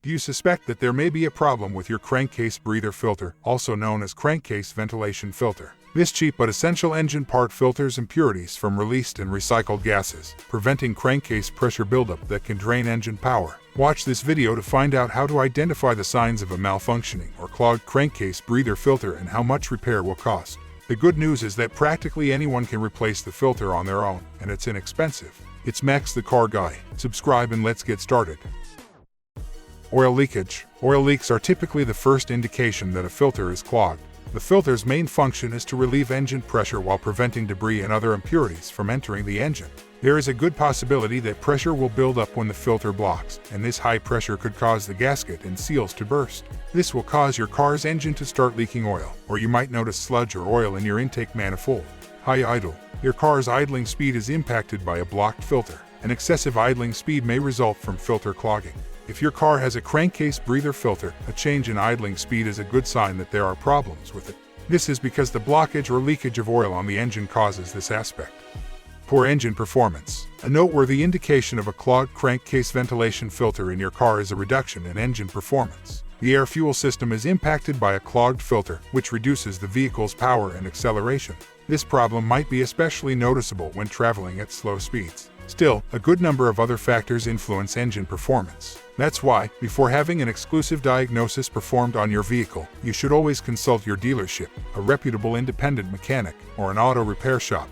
Do you suspect that there may be a problem with your crankcase breather filter, also known as crankcase ventilation filter? This cheap but essential engine part filters impurities from released and recycled gases, preventing crankcase pressure buildup that can drain engine power. Watch this video to find out how to identify the signs of a malfunctioning or clogged crankcase breather filter and how much repair will cost. The good news is that practically anyone can replace the filter on their own, and it's inexpensive. It's Max the Car Guy. Subscribe and let's get started. Oil leakage. Oil leaks are typically the first indication that a filter is clogged. The filter's main function is to relieve engine pressure while preventing debris and other impurities from entering the engine. There is a good possibility that pressure will build up when the filter blocks, and this high pressure could cause the gasket and seals to burst. This will cause your car's engine to start leaking oil, or you might notice sludge or oil in your intake manifold. High idle. Your car's idling speed is impacted by a blocked filter. An excessive idling speed may result from filter clogging. If your car has a crankcase breather filter, a change in idling speed is a good sign that there are problems with it. This is because the blockage or leakage of oil on the engine causes this aspect. Poor engine performance. A noteworthy indication of a clogged crankcase ventilation filter in your car is a reduction in engine performance. The air-fuel system is impacted by a clogged filter, which reduces the vehicle's power and acceleration. This problem might be especially noticeable when traveling at slow speeds. Still, a good number of other factors influence engine performance. That's why, before having an exclusive diagnosis performed on your vehicle, you should always consult your dealership, a reputable independent mechanic, or an auto repair shop.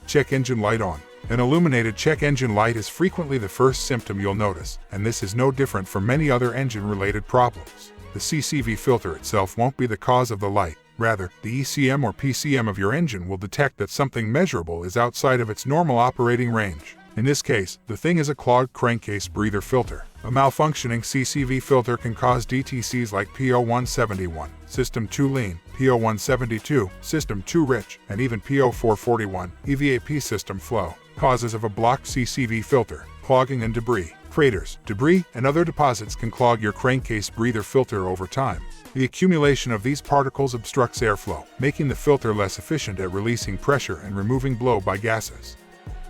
Check engine light on. An illuminated check engine light is frequently the first symptom you'll notice, and this is no different from many other engine-related problems. The CCV filter itself won't be the cause of the light. Rather, the ECM or PCM of your engine will detect that something measurable is outside of its normal operating range. In this case, the thing is a clogged crankcase breather filter. A malfunctioning CCV filter can cause DTCs like PO171, System 2 lean, PO172, System 2 rich, and even PO441, EVAP system flow. Causes of a blocked CCV filter: clogging and debris. Craters, debris, and other deposits can clog your crankcase breather filter over time. The accumulation of these particles obstructs airflow, making the filter less efficient at releasing pressure and removing blow-by gases.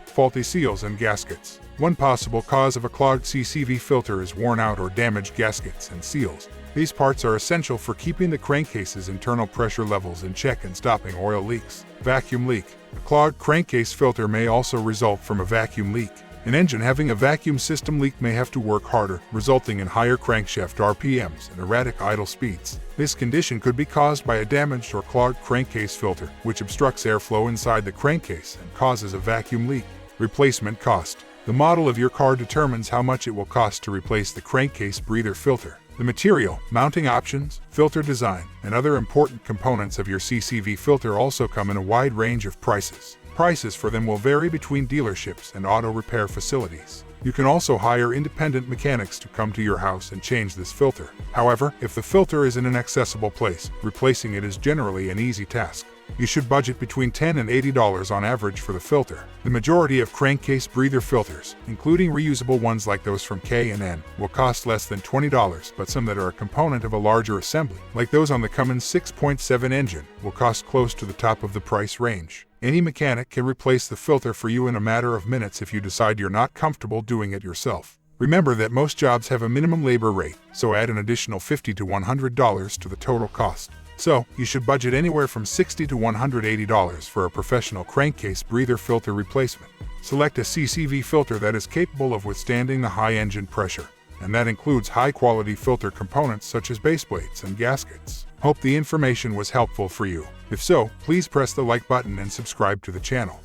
Faulty seals and gaskets. One possible cause of a clogged CCV filter is worn out or damaged gaskets and seals. These parts are essential for keeping the crankcase's internal pressure levels in check and stopping oil leaks. Vacuum leak. A clogged crankcase filter may also result from a vacuum leak. An engine having a vacuum system leak may have to work harder, resulting in higher crankshaft RPMs and erratic idle speeds. This condition could be caused by a damaged or clogged crankcase filter, which obstructs airflow inside the crankcase and causes a vacuum leak. Replacement cost. The model of your car determines how much it will cost to replace the crankcase breather filter. The material, mounting options, filter design, and other important components of your CCV filter also come in a wide range of prices. Prices for them will vary between dealerships and auto repair facilities. You can also hire independent mechanics to come to your house and change this filter. However, if the filter is in an accessible place, replacing it is generally an easy task. You should budget between $10 and $80 on average for the filter. The majority of crankcase breather filters, including reusable ones like those from K&N, will cost less than $20, but some that are a component of a larger assembly, like those on the Cummins 6.7 engine, will cost close to the top of the price range. Any mechanic can replace the filter for you in a matter of minutes if you decide you're not comfortable doing it yourself. Remember that most jobs have a minimum labor rate, so add an additional $50 to $100 to the total cost. So, you should budget anywhere from $60 to $180 for a professional crankcase breather filter replacement. Select a CCV filter that is capable of withstanding the high engine pressure, and that includes high-quality filter components such as base plates and gaskets. Hope the information was helpful for you. If so, please press the like button and subscribe to the channel.